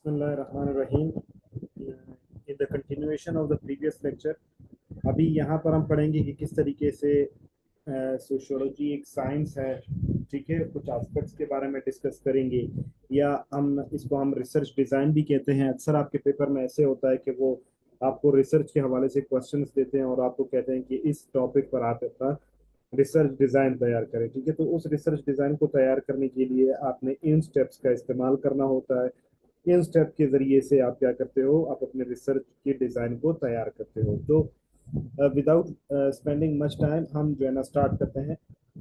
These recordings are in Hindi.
बिस्मिल्लाहिर्रहमानिर्रहीम। In the continuation of the previous lecture, अभी यहाँ पर हम पढ़ेंगे कि किस तरीके से सोशियोलॉजी एक साइंस है। ठीक है, कुछ एस्पेक्ट्स के बारे में डिस्कस करेंगे, या हम रिसर्च डिज़ाइन भी कहते हैं। अक्सर आपके पेपर में ऐसे होता है कि वो आपको रिसर्च के हवाले से क्वेश्चंस देते हैं और आपको कहते हैं कि इस टॉपिक पर आप अपना रिसर्च डिज़ाइन तैयार करें। ठीक है, तो उस रिसर्च डिज़ाइन को तैयार करने के लिए आपने इन स्टेप्स का इस्तेमाल करना होता है। इन स्टेप के जरिए से आप क्या करते हो, आप अपने रिसर्च के डिज़ाइन को तैयार करते हो। तो विदाउट स्पेंडिंग मच टाइम हम जो है ना स्टार्ट करते हैं।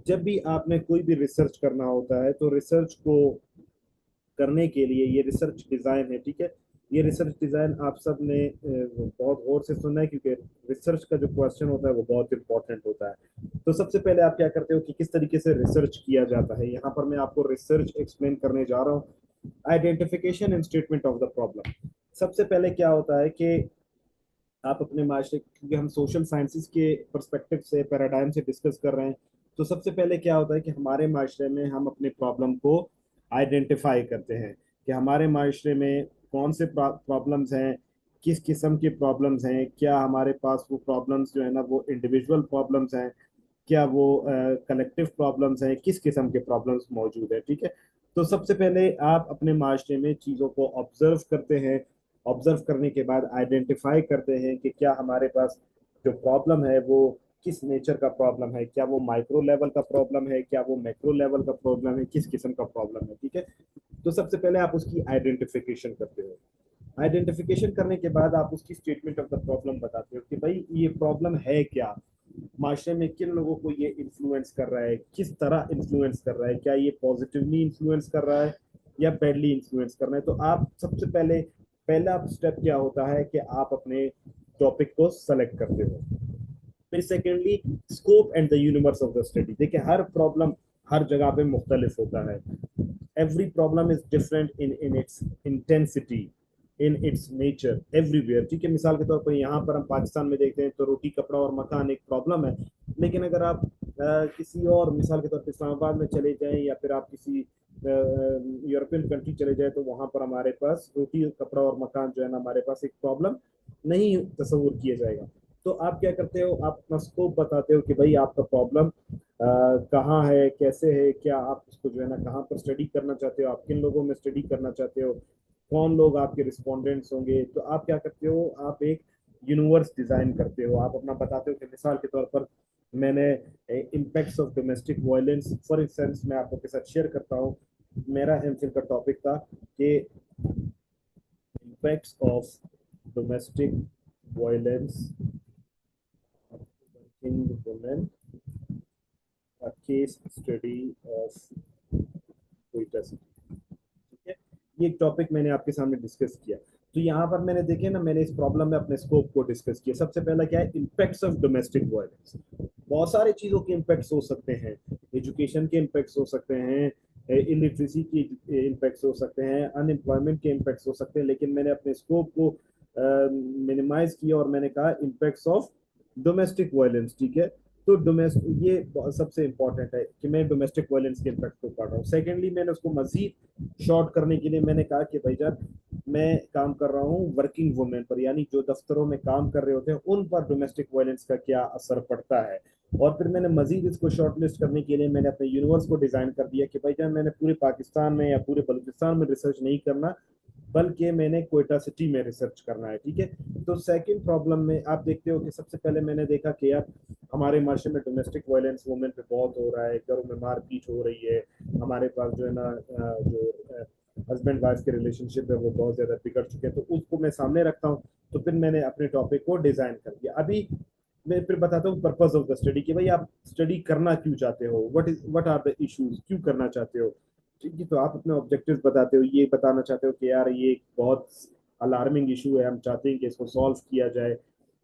जब भी आपने कोई भी रिसर्च करना होता है तो रिसर्च को करने के लिए ये रिसर्च डिज़ाइन है। ठीक है, ये रिसर्च डिज़ाइन आप सब ने बहुत गौर से सुनना है, क्योंकि रिसर्च का जो क्वेश्चन होता है वो बहुत इंपॉर्टेंट होता है। तो सबसे पहले आप क्या करते हो कि किस तरीके से रिसर्च किया जाता है। यहाँ पर मैं आपको रिसर्च एक्सप्लेन करने जा रहा हूँ। Identification and statement of the problem. सबसे पहले क्या होता है कि आप अपने माशरे, क्योंकि हम सोशल साइंसेज के पर्सपेक्टिव से पैराडाइम से डिस्कस कर रहे हैं, तो सबसे पहले क्या होता है कि हमारे माशरे में हम अपने प्रॉब्लम को आइडेंटिफाई करते हैं कि हमारे माशरे में कौन से प्रॉब्लम्स हैं, किस किस्म के प्रॉब्लम्स हैं, क्या हमारे पास वो प्रॉब्लम्स जो है ना वो इंडिविजुअल प्रॉब्लम्स हैं, क्या वो कलेक्टिव प्रॉब्लम्स हैं, किस किस्म के प्रॉब्लम्स मौजूद है। ठीक है, तो सबसे पहले आप अपने माशरे में चीज़ों को ऑब्जर्व करते हैं। ऑब्जर्व करने के बाद आइडेंटिफाई करते हैं कि क्या हमारे पास जो प्रॉब्लम है वो किस नेचर का प्रॉब्लम है, क्या वो माइक्रो लेवल का प्रॉब्लम है, क्या वो मैक्रो लेवल का प्रॉब्लम है, किस किस्म का प्रॉब्लम है। ठीक है, तो सबसे पहले आप उसकी आइडेंटिफिकेशन करते हो। आइडेंटिफिकेशन करने के बाद आप उसकी स्टेटमेंट ऑफ द प्रॉब्लम बताते हो कि भाई ये प्रॉब्लम है क्या, माशरे में किन लोगों को ये इन्फ्लुएंस कर रहा है, किस तरह इन्फ्लुएंस कर रहा है, क्या ये पॉजिटिवली इन्फ्लुएंस कर रहा है या बैडली इन्फ्लुएंस कर रहा है। तो आप सबसे पहले पहला स्टेप क्या होता है कि आप अपने टॉपिक को सेलेक्ट करते हो। फिर secondly, scope and the universe of the study. देखिए, हर प्रॉब्लम हर जगह पे मुख्तलिफ होता है। Every problem is different in its intensity, in its nature, everywhere. ठीक है, मिसाल के तौर पर यहाँ पर हम पाकिस्तान में देखते हैं तो रोटी कपड़ा और मकान एक प्रॉब्लम है। लेकिन अगर आप किसी और मिसाल के तौर पर इस्लामाबाद में चले जाएं, या फिर आप किसी यूरोपियन कंट्री चले जाए, तो वहां पर हमारे पास रोटी कपड़ा और मकान जो है ना हमारे पास एक प्रॉब्लम नहीं तस्वुर किया जाएगा। तो आप क्या करते हो, आप अपना स्कोप बताते हो कि भाई आपका प्रॉब्लम कहाँ है, कैसे है, क्या आप उसको जो है ना कहाँ पर स्टडी करना चाहते हो, आप किन लोगों में स्टडी करना चाहते हो, कौन लोग आपके रिस्पोंडेंट्स होंगे। तो आप क्या करते हो, आप एक यूनिवर्स डिजाइन करते हो। आप अपना बताते हो कि मिसाल के तौर पर मैंने impacts of domestic violence, for instance मैं आपको के साथ शेयर करता हूँ। मेरा एमफिल का टॉपिक था कि impacts of domestic violence working women, a case study of Quetta city. ठीक है, ये एक टॉपिक मैंने आपके सामने डिस्कस किया। तो यहाँ पर मैंने देखे ना, मैंने इस प्रॉब्लम में अपने स्कोप को डिस्कस किया। सबसे पहला क्या है, इम्पैक्ट्स ऑफ डोमेस्टिक वायलेंस। बहुत सारे चीजों के इम्पैक्ट्स हो सकते हैं। एजुकेशन के इम्पैक्ट्स हो सकते हैं, इलिटरेसी के इम्पैक्ट्स हो सकते हैं, अनएम्प्लॉयमेंट के इम्पैक्ट्स हो सकते हैं। लेकिन मैंने अपने स्कोप को मिनिमाइज किया और मैंने कहा इम्पैक्ट्स ऑफ डोमेस्टिक वायलेंस। ठीक है, तो डोमेस्टिक ये सबसे इंपॉर्टेंट है कि मैं डोमेस्टिक वायलेंस के इम्पैक्ट को पढ़ रहा हूँ। सेकेंडली, मैंने उसको मजीद शॉर्ट करने के लिए मैंने कहा कि भाईजान मैं काम कर रहा हूँ वर्किंग वुमेन पर, यानी जो दफ्तरों में काम कर रहे होते हैं उन पर डोमेस्टिक वायलेंस का क्या असर पड़ता है। और फिर मैंने मजीद इसको शॉर्ट लिस्ट करने के लिए मैंने अपने यूनिवर्स को डिजाइन कर दिया कि भाईजान मैंने पूरे पाकिस्तान में या पूरे बलूचिस्तान में रिसर्च नहीं करना, बल्कि मैंने कोयटा सिटी में रिसर्च करना है। ठीक है, तो सेकंड प्रॉब्लम में आप देखते हो कि सबसे पहले मैंने देखा कि यार हमारे माशरे में डोमेस्टिक वायलेंस वुमेन पे बहुत हो रहा है, घरों में मारपीट हो रही है, हमारे पास जो है ना जो हस्बैंड वाइफ के रिलेशनशिप है वो बहुत ज्यादा बिगड़ चुके हैं। तो उसको मैं सामने रखता हूँ। तो फिर मैंने अपने टॉपिक को डिजाइन कर दिया। अभी मैं फिर बताता हूँ पर्पज ऑफ द स्टडी कि भाई आप स्टडी करना क्यों चाहते हो, व्हाट आर द इश्यूज, क्यों करना चाहते हो। ठीक है, तो आप अपने ऑब्जेक्टिव्स बताते हो, ये बताना चाहते हो कि यार ये एक बहुत अलार्मिंग इशू है, हम चाहते हैं कि इसको सॉल्व किया जाए,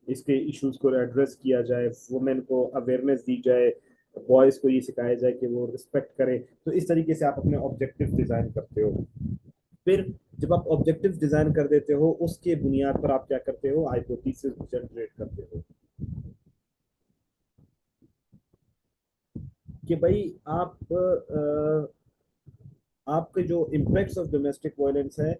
इसके इश्यूज को एड्रेस किया जाए, वुमेन को अवेयरनेस दी जाए, बॉयज को ये सिखाया जाए कि वो रिस्पेक्ट करें। तो इस तरीके से आप अपने ऑब्जेक्टिव डिजाइन करते हो। फिर जब आप ऑब्जेक्टिव डिजाइन कर देते हो, उसके बुनियाद पर आप क्या करते हो, हाइपोथेसिस जनरेट करते हो कि भाई आपके जो इम्पैक्ट्स ऑफ डोमेस्टिक वायलेंस है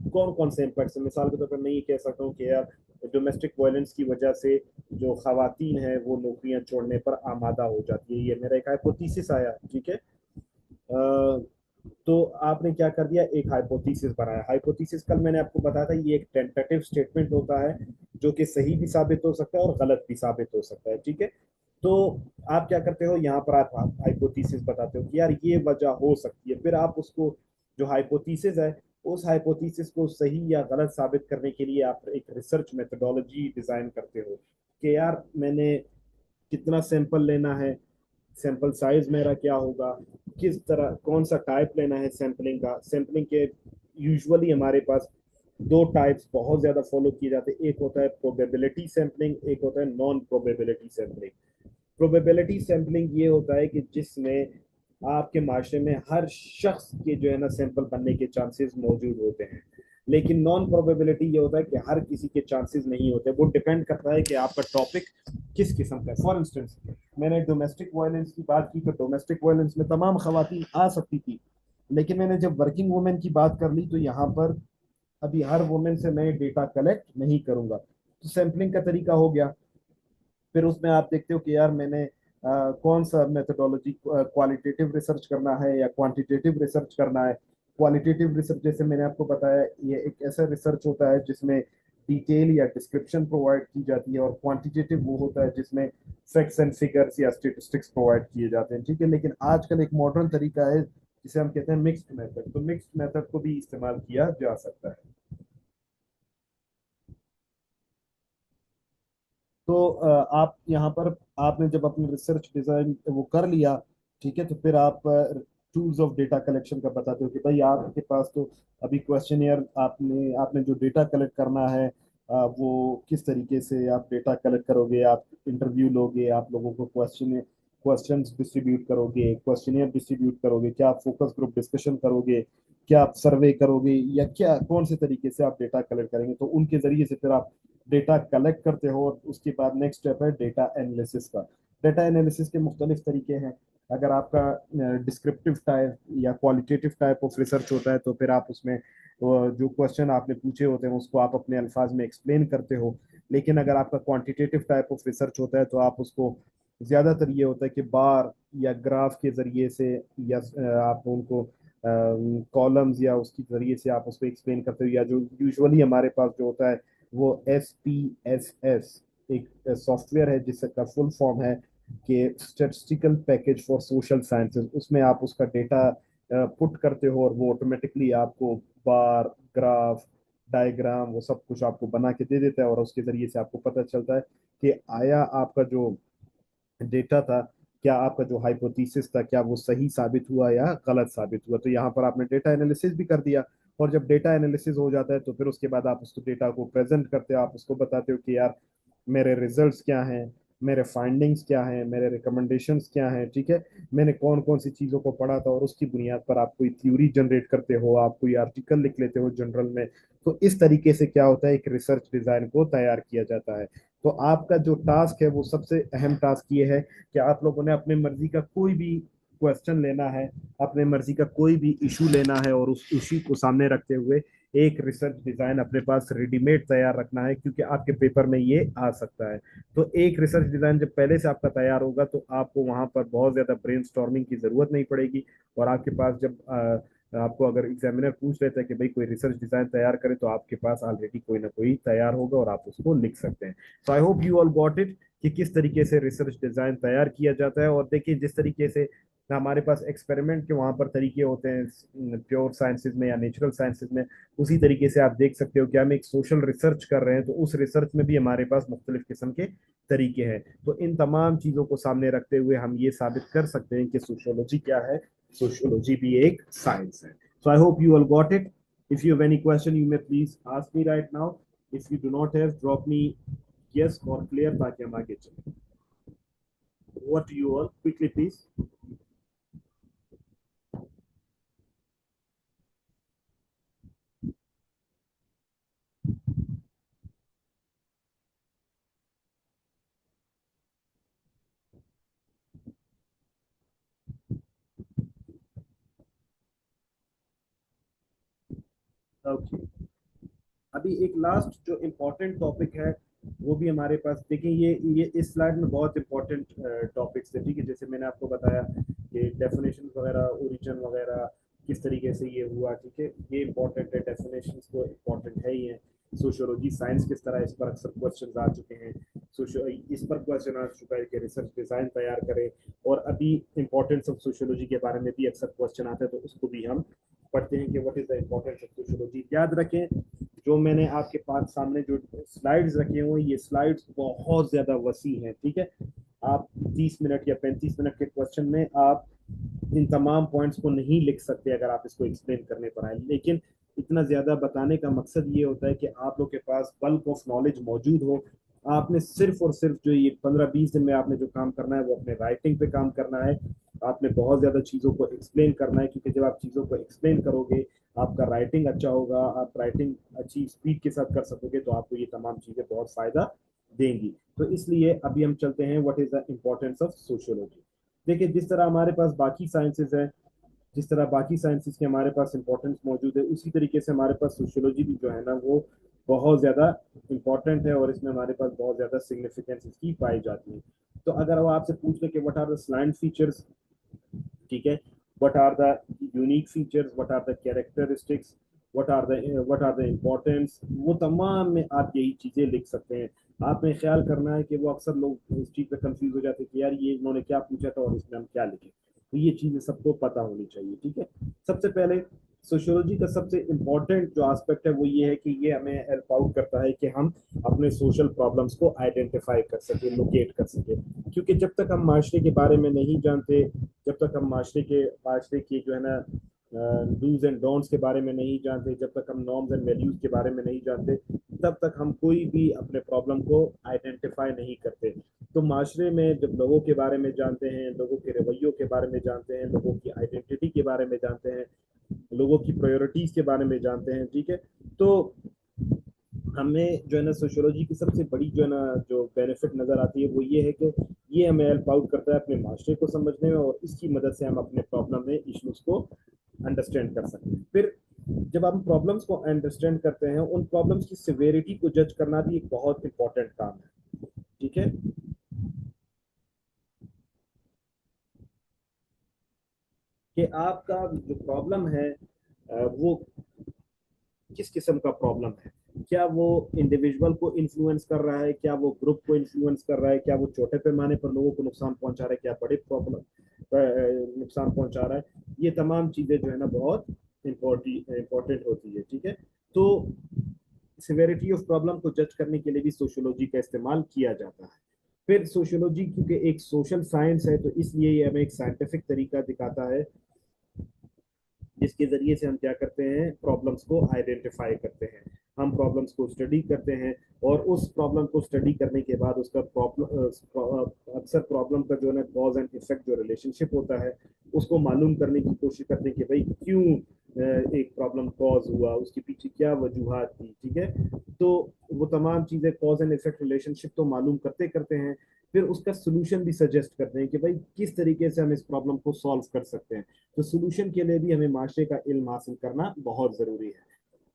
कौन कौन से इम्पैक्ट है। मिसाल के तौर पर मैं ये कह सकता हूँ कि यार डोमेस्टिक वायलेंस की वजह से जो खवातीन है वो नौकरियां छोड़ने पर आमादा हो जाती है, ये मेरा एक हाइपोथेसिस आया, ठीक है। तो आपने क्या कर दिया, एक हाइपोथेसिस बनाया। हाइपोथेसिस कल मैंने आपको बताया था ये एक टेंटेटिव स्टेटमेंट होता है जो कि सही भी साबित हो सकता है और गलत भी साबित हो सकता है, ठीक है। तो आप क्या करते हो, यहाँ पर आप हाइपोथेसिस बताते हो कि यार ये वजह हो सकती है, फिर आप उसको जो हाइपोथेसिस है उस हाइपोथेसिस को सही या गलत साबित करने के लिए आप एक रिसर्च मेथोडोलॉजी डिजाइन करते हो कि यार मैंने कितना सैंपल लेना है, सैंपल साइज मेरा क्या होगा, किस तरह कौन सा टाइप लेना है सैंपलिंग का। सैंपलिंग के यूजुअली हमारे पास दो टाइप्स बहुत ज्यादा फॉलो किए जाते हैं, एक होता है प्रोबेबिलिटी सैंपलिंग, एक होता है non probability sampling. Probability sampling ये होता है कि जिसमें आपके माशरे में हर शख्स के जो है ना सैंपल बनने के चांसेस मौजूद होते हैं, लेकिन नॉन प्रोबेबिलिटी ये होता है कि हर किसी के चांसेस नहीं होते। वो डिपेंड करता है कि आपका टॉपिक किस किस्म का है। फॉर इंस्टेंस मैंने डोमेस्टिक वायलेंस की बात की तो डोमेस्टिक वायलेंस में तमाम खवातीन आ सकती थी, लेकिन मैंने जब वर्किंग वुमेन की बात कर ली तो यहाँ पर अभी हर वुमेन से मैं डेटा कलेक्ट नहीं करूंगा, तो सैंपलिंग का तरीका हो गया। फिर उसमें आप देखते हो कि यार मैंने कौन सा मेथोडोलॉजी, क्वालिटेटिव रिसर्च करना है या क्वांटिटेटिव रिसर्च करना है। क्वालिटेटिव रिसर्च जैसे मैंने आपको बताया ये एक ऐसा रिसर्च होता है जिसमें डिटेल या डिस्क्रिप्शन प्रोवाइड की जाती है, और क्वांटिटेटिव वो होता है जिसमें फैक्ट्स एंड फिगर्स या स्टेटिस्टिक्स प्रोवाइड किए जाते हैं, ठीक है। लेकिन आजकल एक मॉडर्न तरीका है जिसे हम कहते हैं मिक्स्ड मेथड, तो मिक्स्ड मेथड को भी इस्तेमाल किया जा सकता है। तो आप यहाँ पर आपने जब अपनी रिसर्च डिजाइन वो कर लिया, ठीक है, तो फिर आप टूल्स ऑफ डेटा कलेक्शन का बताते हो कि भाई आपके पास तो अभी क्वेश्चनियर आपने आपने जो डेटा कलेक्ट करना है वो किस तरीके से आप डेटा कलेक्ट करोगे। आप इंटरव्यू लोगे, आप लोगों को क्वेश्चंस डिस्ट्रीब्यूट करोगे, क्वेश्चनियर डिस्ट्रीब्यूट करोगे, क्या आप फोकस ग्रुप डिस्कशन करोगे, क्या आप सर्वे करोगे, या क्या कौन से तरीके से आप डेटा कलेक्ट करेंगे। तो उनके जरिए से फिर आप डेटा कलेक्ट करते हो, और उसके बाद नेक्स्ट स्टेप है डेटा एनालिसिस का। डेटा एनालिसिस के मुख्तलिफ तरीके हैं। अगर आपका डिस्क्रिप्टिव टाइप या क्वालिटेटिव टाइप ऑफ रिसर्च होता है तो फिर आप उसमें जो क्वेश्चन आपने पूछे होते हैं उसको आप अपने अल्फाज में एक्सप्लेन करते हो। लेकिन अगर आपका क्वांटिटेटिव टाइप ऑफ रिसर्च होता है तो आप उसको ज्यादातर ये होता है कि बार या ग्राफ के जरिए से या आप उनको कॉलम्स या उसके जरिए से आप उसको एक्सप्लेन करते हो, या जो यूजुअली हमारे पास जो होता है वो SPSS एक सॉफ्टवेयर है जिसका फुल फॉर्म है कि statistical package for social sciences. उसमें आप उसका डेटा पुट करते हो और वो ऑटोमेटिकली आपको बार ग्राफ डायग्राम वो सब कुछ आपको बना के दे देता है, और उसके जरिए से आपको पता चलता है कि आया आपका जो डेटा था, क्या आपका जो हाइपोथेसिस था क्या वो सही साबित हुआ या गलत साबित हुआ। तो यहाँ पर आपने डेटा एनालिसिस भी कर दिया, और जब डेटा एनालिसिस हो जाता है तो फिर उसके बाद आप उसको डेटा को प्रेजेंट करते हो, आप उसको बताते हो कि यार मेरे रिजल्ट्स क्या हैं, मेरे फाइंडिंग्स क्या हैं, मेरे रिकमेंडेशंस क्या हैं, ठीक है। मैंने कौन कौन सी चीज़ों को पढ़ा था, और उसकी बुनियाद पर आप कोई थ्योरी जनरेट करते हो, आप कोई आर्टिकल लिख लेते हो जर्नल में। तो इस तरीके से क्या होता है, एक रिसर्च डिजाइन को तैयार किया जाता है। तो आपका जो टास्क है वो सबसे अहम टास्क ये है कि आप लोगों ने अपने मर्जी का कोई भी क्वेश्चन लेना है, अपने मर्जी का कोई भी इशू लेना है, और उस इशू को सामने रखते हुए एक रिसर्च डिजाइन अपने पास रेडीमेड तैयार रखना है, क्योंकि आपके पेपर में ये आ सकता है। तो एक रिसर्च डिजाइन जब पहले से आपका तैयार होगा तो आपको वहां पर बहुत ज्यादा ब्रेनस्टॉर्मिंग की जरूरत नहीं पड़ेगी, और आपके पास जब आपको अगर एग्जामिनर पूछ लेता है कि भाई कोई रिसर्च डिजाइन तैयार करे तो आपके पास ऑलरेडी कोई ना कोई तैयार होगा और आप उसको लिख सकते हैं। So I hope you all got it कि किस तरीके से रिसर्च डिजाइन तैयार किया जाता है। और देखिए जिस तरीके से हमारे पास एक्सपेरिमेंट के वहां पर तरीके होते हैं प्योर साइंसेज में या नेचुरल साइंसेज में, उसी तरीके से आप देख सकते हो कि हम एक सोशल रिसर्च कर रहे हैं तो उस रिसर्च में भी हमारे पास मुख्तलिफ किस्म के तरीके हैं। तो इन तमाम चीज़ों को सामने रखते हुए हम ये साबित कर सकते हैं कि सोशोलॉजी क्या है, सोशोलॉजी भी एक साइंस है। So I hope you all got it. If you have any question you may please ask me right now. If you do not have drop me yes और क्लियर ताकि हम आगे चलें। What do you all quickly please? Okay. अभी एक लास्ट जो इम्पोर्टेंट टॉपिक है वो भी हमारे पास, देखिए ये इस स्लाइड में बहुत इंपॉर्टेंट टॉपिक्स है, ठीक है। जैसे मैंने आपको बताया कि डेफिनेशन वगैरह, ओरिजिन वगैरह, किस तरीके से ये हुआ, ठीक है, ये इंपॉर्टेंट है। डेफिनेशन तो इंपॉर्टेंट है ही है। सोशियोलॉजी साइंस किस तरह, इस पर अक्सर क्वेश्चन आ चुके हैं। सोशो इस पर क्वेश्चन आ चुका है कि रिसर्च डिजाइन तैयार करें। और अभी इंपॉर्टेंस ऑफ सोशियोलॉजी के बारे में भी अक्सर क्वेश्चन आते हैं, तो उसको भी हम पढ़ते हैं कि what is the importance of sociology. याद रखें, जो मैंने आपके पास सामने जो स्लाइड्स रखे हुए हैं, ये स्लाइड्स बहुत ज्यादा वसी हैं, ठीक है। आप 30 मिनट या 35 मिनट के क्वेश्चन में आप इन तमाम पॉइंट्स को नहीं लिख सकते अगर आप इसको एक्सप्लेन करने पर आए, लेकिन इतना ज्यादा बताने का मकसद ये होता है कि आप लोग के पास बल्क ऑफ नॉलेज मौजूद हो। आपने सिर्फ और सिर्फ जो ये 15-20 दिन में आपने जो काम करना है वो अपने राइटिंग पे काम करना है। आपने बहुत ज्यादा चीजों को एक्सप्लेन करना है, क्योंकि जब आप चीजों को एक्सप्लेन करोगे, आपका राइटिंग अच्छा होगा, आप राइटिंग अच्छी स्पीड के साथ कर सकोगे, तो आपको ये तमाम चीजें बहुत फायदा देंगी। तो इसलिए अभी हम चलते हैं what is the importance of sociology. देखिए, जिस तरह हमारे पास बाकी साइंसेज है, जिस तरह बाकी साइंसेज के हमारे पास इंपॉर्टेंस मौजूद है, उसी तरीके से हमारे पास सोशियोलॉजी भी जो है ना वो बहुत ज्यादा इंपॉर्टेंट है, और इसमें हमारे पास बहुत ज्यादा सिग्निफिकेंस इसकी पाई जाती है। तो अगर वो आपसे पूछ ले कि what are the salient features, ठीक है, what are the unique features, what are the characteristics, what are the importance, वो तमाम में आप यही चीजें लिख सकते हैं। आपने ख्याल करना है कि वो अक्सर लोग इस चीज पे कंफ्यूज हो जाते हैं कि यार ये इन्होंने क्या पूछा था और इसमें हम क्या लिखे। तो ये चीजें सबको पता होनी चाहिए, ठीक है। सबसे पहले सोशियोलॉजी का सबसे इम्पोर्टेंट जो एस्पेक्ट है वो ये है कि ये हमें हेल्प आउट करता है कि हम अपने सोशल प्रॉब्लम्स को आइडेंटिफाई कर सके, लोकेट कर सके। क्योंकि जब तक हम माशरे के बारे में नहीं जानते, जब तक हम माशरे की जो है ना डूज एंड डोंट्स के बारे में नहीं जानते, जब तक हम नॉर्म्स एंड वैल्यूज के बारे में नहीं जानते, तब तक हम कोई भी अपने प्रॉब्लम को आइडेंटिफाई नहीं करते। तो माशरे में जब लोगों के बारे में जानते हैं, लोगों के रवैयों के बारे में जानते हैं, लोगों की आइडेंटिटी के बारे में जानते हैं, लोगों की प्रायोरिटीज के बारे में जानते हैं, ठीक है, तो हमें जो है ना सोशियोलॉजी की सबसे बड़ी जो है ना जो बेनिफिट नजर आती है वो ये है कि ये हमें हेल्प आउट करता है अपने माशरे को समझने में, और इसकी मदद से हम अपने प्रॉब्लम में इश्यूज को अंडरस्टैंड कर सकते हैं। फिर जब हम प्रॉब्लम्स को अंडरस्टैंड करते हैं, उन प्रॉब्लम्स की सिवेरिटी को जज करना भी एक बहुत इंपॉर्टेंट काम है, ठीक है। कि आपका जो प्रॉब्लम है वो किस किस्म का प्रॉब्लम है। क्या वो इंडिविजुअल को इन्फ्लुएंस कर रहा है, क्या वो ग्रुप को इन्फ्लुएंस कर रहा है, क्या वो छोटे पैमाने पर लोगों को नुकसान पहुंचा रहा है, क्या बड़े प्रॉब्लम नुकसान पहुंचा रहा है। ये तमाम चीजें जो है ना बहुत इंपॉर्टेंट होती है, ठीक है। तो सिवेरिटी ऑफ प्रॉब्लम को जज करने के लिए भी सोशियोलॉजी का इस्तेमाल किया जाता है। फिर सोशियोलॉजी क्योंकि एक सोशल साइंस है, तो इसलिए ये हमें एक साइंटिफिक तरीका दिखाता है जिसके जरिए से हम क्या करते हैं, प्रॉब्लम्स को आइडेंटिफाई करते हैं, हम प्रॉब्लम्स को स्टडी करते हैं। और उस प्रॉब्लम को स्टडी करने के बाद उसका प्रॉब्लम अक्सर प्रॉब्लम का जो है ना कॉज एंड इफेक्ट जो रिलेशनशिप होता है उसको मालूम करने की कोशिश करते हैं कि भाई क्यों एक प्रॉब्लम कॉज हुआ, उसके पीछे क्या वजूहत थी, ठीक है। तो वो तमाम चीजें कॉज एंड इफेक्ट रिलेशनशिप तो मालूम करते करते हैं, फिर उसका सोल्यूशन भी सजेस्ट करते हैं कि भाई किस तरीके से हम इस प्रॉब्लम को सॉल्व कर सकते हैं। तो सोल्यूशन के लिए भी हमें माशरे का इल्म हासिल करना बहुत जरूरी है।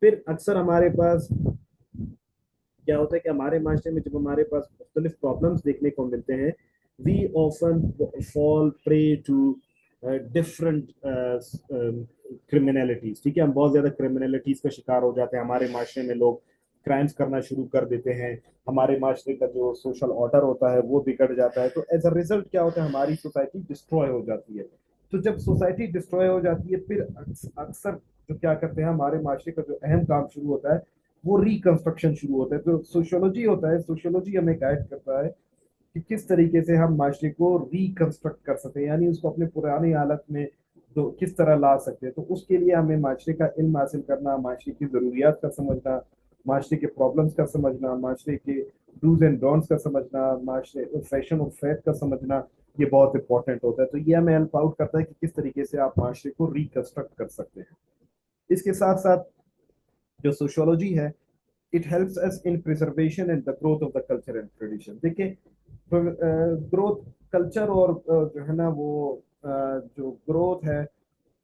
फिर अक्सर हमारे पास क्या होता है कि हमारे माशरे में जब हमारे पास मुख्तलिफ प्रॉब्लम्स देखने को मिलते हैं, we often fall prey to different criminalities, ठीक है। हम बहुत ज्यादा क्रिमिनलिटीज का शिकार हो जाते हैं, हमारे माशरे में लोग क्राइम्स करना शुरू कर देते हैं, हमारे माशरे का जो सोशल ऑर्डर होता है वो बिगड़ जाता है। तो एज अ रिजल्ट क्या होता है, हमारी सोसाइटी डिस्ट्रॉय हो जाती है। तो जब सोसाइटी डिस्ट्रॉय हो जाती है, फिर अक्सर जो क्या करते हैं, हमारे माशरे का जो अहम काम शुरू होता है वो रिकंस्ट्रक्शन शुरू होता है। तो सोशियोलॉजी होता है, सोशियोलॉजी हमें गाइड करता है कि किस तरीके से हम माशरे को रिकंस्ट्रक्ट कर सकते हैं, यानी उसको अपने पुरानी हालत में तो किस तरह ला सकते हैं। तो उसके लिए हमें माशरे का इल्म हासिल करना, माशरे की ज़रूरियात का समझना, माशरे के प्रॉब्लम्स का समझना, माशरे के डूज एंड डोंट्स का समझना, माशरे फैशन और फैट का समझना, ये बहुत इंपॉर्टेंट होता है। तो ये हमें हेल्प आउट करता है कि किस तरीके से आप माशरे को रिकंस्ट्रक्ट कर सकते हैं। इसके साथ साथ जो सोशियोलॉजी है, it helps us in preservation and the growth of the culture and tradition. देखिए, ग्रोथ, कल्चर और जो है ना वो जो ग्रोथ है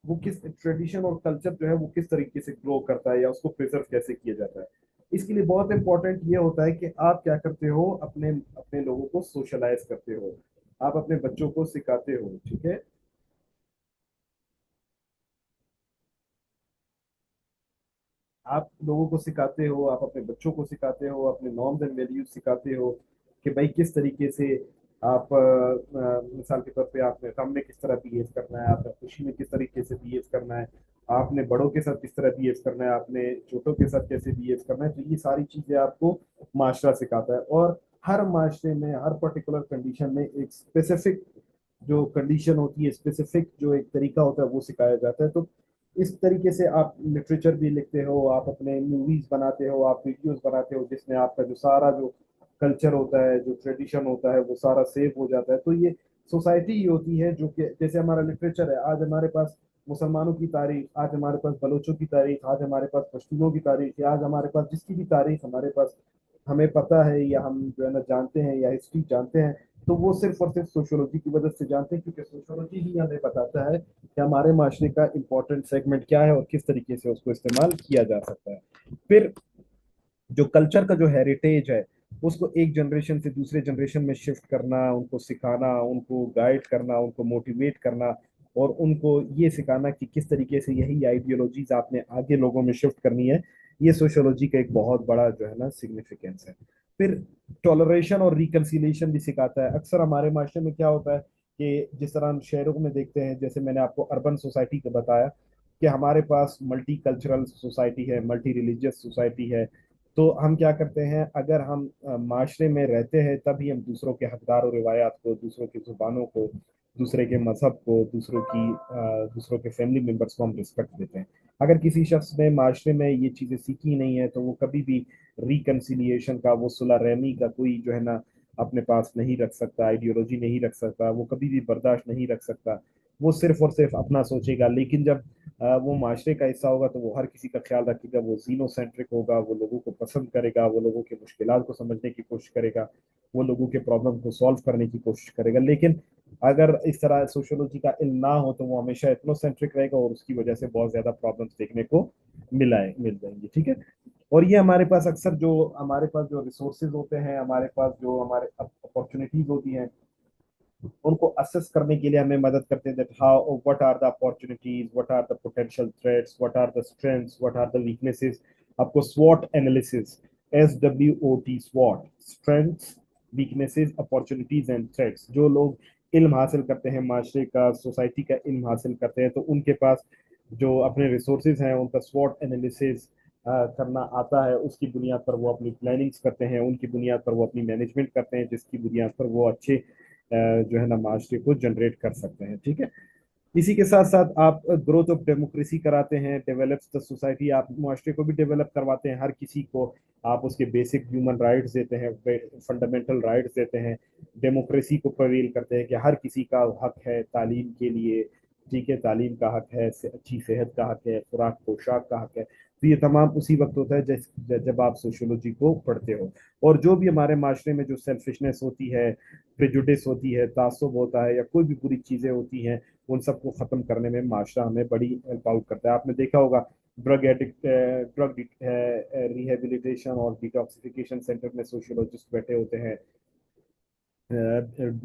वो किस ट्रेडिशन और कल्चर जो है वो किस तरीके से ग्रो करता है या उसको प्रिजर्व कैसे किया जाता है। इसके लिए बहुत इंपॉर्टेंट ये होता है कि आप क्या करते हो, अपने अपने लोगों को सोशलाइज करते हो, आप अपने बच्चों को सिखाते हो, ठीक है। आप लोगों को सिखाते हो, आप अपने बच्चों को सिखाते हो, अपने नॉर्म्स एंड वैल्यूज सिखाते हो कि भाई किस तरीके से आप मिसाल के तौर पे आपने गम में किस तरह बिहेव करना है, आपने खुशी में किस तरीके से बिहेव करना है, आपने बड़ों के साथ किस तरह बिहेव करना है, आपने छोटों के साथ कैसे बिहेव करना है। तो ये सारी चीजें आपको माशरा सिखाता है। और हर माशरे में हर पर्टिकुलर कंडीशन में एक स्पेसिफिक जो कंडीशन होती है, स्पेसिफिक जो एक तरीका होता है वो सिखाया जाता है। तो इस तरीके से आप लिटरेचर भी लिखते हो, आप अपने मूवीज बनाते हो, आप वीडियोस बनाते हो, जिसमें आपका जो सारा जो कल्चर होता है, जो ट्रेडिशन होता है, वो सारा सेव हो जाता है। तो ये सोसाइटी ही होती है जो कि जैसे हमारा लिटरेचर है, आज हमारे पास मुसलमानों की तारीख, आज हमारे पास बलोचों की तारीख, आज हमारे पास पश्तूनों की तारीख है, आज हमारे पास जिसकी भी तारीख हमारे पास हमें पता है या हम जो है ना जानते हैं या हिस्ट्री जानते हैं, तो वो सिर्फ और सिर्फ सोशियोलॉजी की वजह से जानते हैं, क्योंकि सोशियोलॉजी ही हमें बताता है कि हमारे माशरे का इम्पोर्टेंट सेगमेंट क्या है और किस तरीके से उसको इस्तेमाल किया जा सकता है। फिर जो कल्चर का जो हेरिटेज है, उसको एक जनरेशन से दूसरे जनरेशन में शिफ्ट करना, उनको सिखाना, उनको गाइड करना, उनको मोटिवेट करना, और उनको ये सिखाना कि किस तरीके से यही आइडियोलॉजीज आपने आगे लोगों में शिफ्ट करनी है, ये सोशियोलॉजी का एक बहुत बड़ा जो है ना सिग्निफिकेंस है। फिर टॉलरेशन और रिकंसिलिएशन भी सिखाता है। अक्सर हमारे माशरे में क्या होता है कि जिस तरह हम शहरों में देखते हैं, जैसे मैंने आपको अर्बन सोसाइटी का बताया कि हमारे पास मल्टी कल्चरल सोसाइटी है, मल्टी रिलीजियस सोसाइटी है। तो हम क्या करते हैं, अगर हम माशरे में रहते हैं तभी हम दूसरों के हकदार और रिवायात को, दूसरों की जुबानों को, दूसरे के मजहब को, दूसरों के फैमिली मेंबर्स को हम रिस्पेक्ट देते हैं। अगर किसी शख्स ने माशरे में ये चीज़ें सीखी नहीं है, तो वो कभी भी रिकन्सिलिएशन का, वो सुलह रहमी का कोई जो है ना अपने पास नहीं रख सकता, आइडियोलॉजी नहीं रख सकता, वो कभी भी बर्दाश्त नहीं रख सकता। वो सिर्फ और सिर्फ अपना सोचेगा। लेकिन जब वो माशरे का हिस्सा होगा तो वो हर किसी का ख्याल रखेगा, वो जीनोसेंट्रिक होगा, वो लोगों को पसंद करेगा, वो लोगों के मुश्किलात को समझने की कोशिश करेगा, वो लोगों के प्रॉब्लम को सॉल्व करने की कोशिश करेगा। लेकिन अगर इस तरह सोशियोलॉजी का इल्म ना हो तो वो हमेशा एथनोसेंट्रिक रहेगा, और उसकी वजह से बहुत ज्यादा प्रॉब्लम्स देखने को मिल जाएंगी, ठीक है। और ये हमारे पास अक्सर जो हमारे पास जो रिसोर्सेज होते हैं, हमारे पास जो हमारे अपॉर्चुनिटीज होती हैं, उनको असेस करने के लिए हमें मदद करते हैं। That how, what are the opportunities, what are the potential threats, what are the strengths, what are the weaknesses. आपको स्वॉट एनालिसिस, SWOT, स्वॉट, strengths, weaknesses, opportunities and threats. जो लोग इल्म हासिल करते हैं, माशरे का, सोसाइटी का इल्म हासिल करते हैं, तो उनके पास जो अपने रिसोर्सेज हैं उनका स्वॉट एनालिसिस करना आता है। उसकी बुनियाद पर वो अपनी प्लानिंग्स करते हैं, उनकी बुनियाद पर वो अपनी मैनेजमेंट करते हैं, जिसकी बुनियाद पर वो अच्छे जो है ना माशरे को जनरेट कर सकते हैं, ठीक है। इसी के साथ साथ आप ग्रोथ ऑफ डेमोक्रेसी कराते हैं, डेवलप्स द सोसाइटी, आप माशरे को भी डेवलप करवाते हैं। हर किसी को आप उसके बेसिक ह्यूमन राइट्स देते हैं, फंडामेंटल राइट्स देते हैं, डेमोक्रेसी को प्रवील करते हैं कि हर किसी का हक है तालीम के लिए, ठीक है, तालीम का हक है, अच्छी सेहत का हक है, खुराक पोशाक का हक है। तो ये तमाम उसी वक्त होता है जब आप सोशियोलॉजी को पढ़ते हो। और जो भी हमारे माशरे में जो सेल्फिशनेस होती है, प्रेजुडिस होती है, तासुब होता है, या कोई भी बुरी चीजें होती हैं, उन सबको खत्म करने में माशरा हमें बड़ी हेल्प आउट करता है। आपने देखा होगा ड्रग एडिक्ट, ड्रग रिहेबिलिटेशन और डिटॉक्सिफिकेशन सेंटर में सोशियोलॉजिस्ट बैठे होते हैं,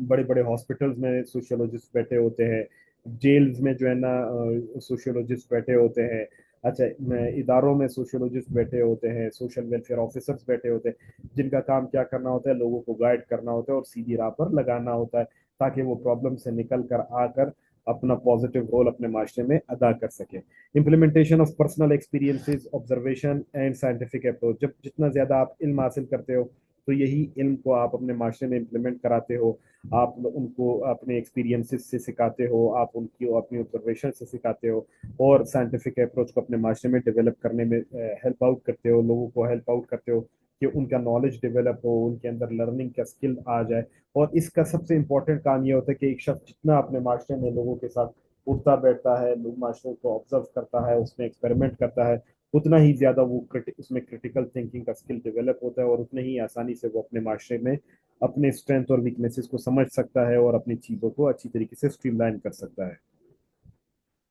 बड़े बड़े हॉस्पिटल्स में सोशियोलॉजिस्ट बैठे होते हैं, जेल्स में जो है ना सोशियोलॉजिस्ट बैठे होते हैं। अच्छा, इदारों में सोशियोलॉजिस्ट बैठे होते हैं, सोशल वेलफेयर ऑफिसर्स बैठे होते हैं, जिनका काम क्या करना होता है, लोगों को गाइड करना होता है और सीधी राह पर लगाना होता है, ताकि वो प्रॉब्लम से निकल कर आकर अपना पॉजिटिव रोल अपने माशरे में अदा कर सके। Implementation of personal experiences, observation and scientific approach. जब जितना ज्यादा आप इल्म हासिल करते हो, तो यही इल्म को आप अपने माशरे में इम्प्लीमेंट कराते हो, आप उनको अपने एक्सपीरियंसेस से सिखाते हो, आप उनकी अपनी ऑब्जर्वेशन से सिखाते हो, और साइंटिफिक अप्रोच को अपने माशरे में डेवलप करने में हेल्प आउट करते हो, लोगों को हेल्प आउट करते हो कि उनका नॉलेज डेवलप हो, उनके अंदर लर्निंग का स्किल आ जाए। और इसका सबसे इंपॉर्टेंट काम ये होता है कि एक शख्स जितना अपने माशरे में लोगों के साथ उठता बैठता है, लोग माशरे को ऑब्जर्व करता है, उसमें एक्सपेरिमेंट करता है, उतना ही ज्यादा वो उसमें क्रिटिकल थिंकिंग का स्किल डेवलप होता है, और उतने ही आसानी से वो अपने माशरे में अपने स्ट्रेंथ और वीकनेसेस को समझ सकता है और अपनी चीजों को अच्छी तरीके से स्ट्रीमलाइन कर सकता है।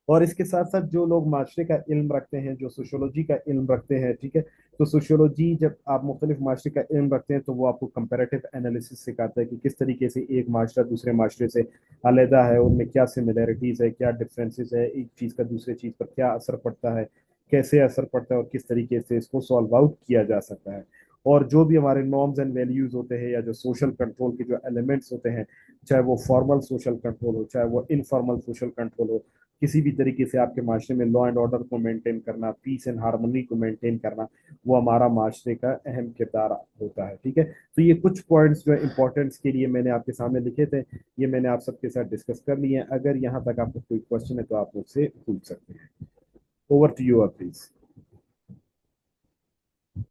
और इसके साथ साथ जो लोग माशरे का इल्म रखते हैं, जो सोशियोलॉजी का इल्म रखते हैं, ठीक है, तो सोशियोलॉजी जब आप मुख्तलिफ माशरे का इल्म रखते हैं तो वो आपको कंपैरेटिव एनालिसिस सिखाता है कि किस तरीके से एक माशरा दूसरे माशरे से अलहदा है, उनमें क्या सिमिलैरिटीज है, क्या डिफरेंसेस है, एक चीज़ का दूसरे चीज़ पर क्या असर पड़ता है, कैसे असर पड़ता है और किस तरीके से इसको सॉल्व आउट किया जा सकता है। और जो भी हमारे नॉर्म्स एंड वैल्यूज होते हैं या जो सोशल कंट्रोल के जो एलिमेंट्स होते हैं, चाहे वो फॉर्मल सोशल कंट्रोल हो, चाहे वो इनफॉर्मल सोशल कंट्रोल हो, किसी भी तरीके से आपके माशरे में लॉ एंड ऑर्डर को मेंटेन करना, पीस एंड हार्मनी को मेंटेन करना, वो हमारा माशरे का अहम किरदार होता है। ठीक है, तो ये कुछ पॉइंट्स जो इंपॉर्टेंस के लिए मैंने आपके सामने लिखे थे, ये मैंने आप सबके साथ डिस्कस कर लिए हैं। अगर यहाँ तक आपको कोई क्वेश्चन है तो आप मुझसे पूछ सकते हैं। Over to you please.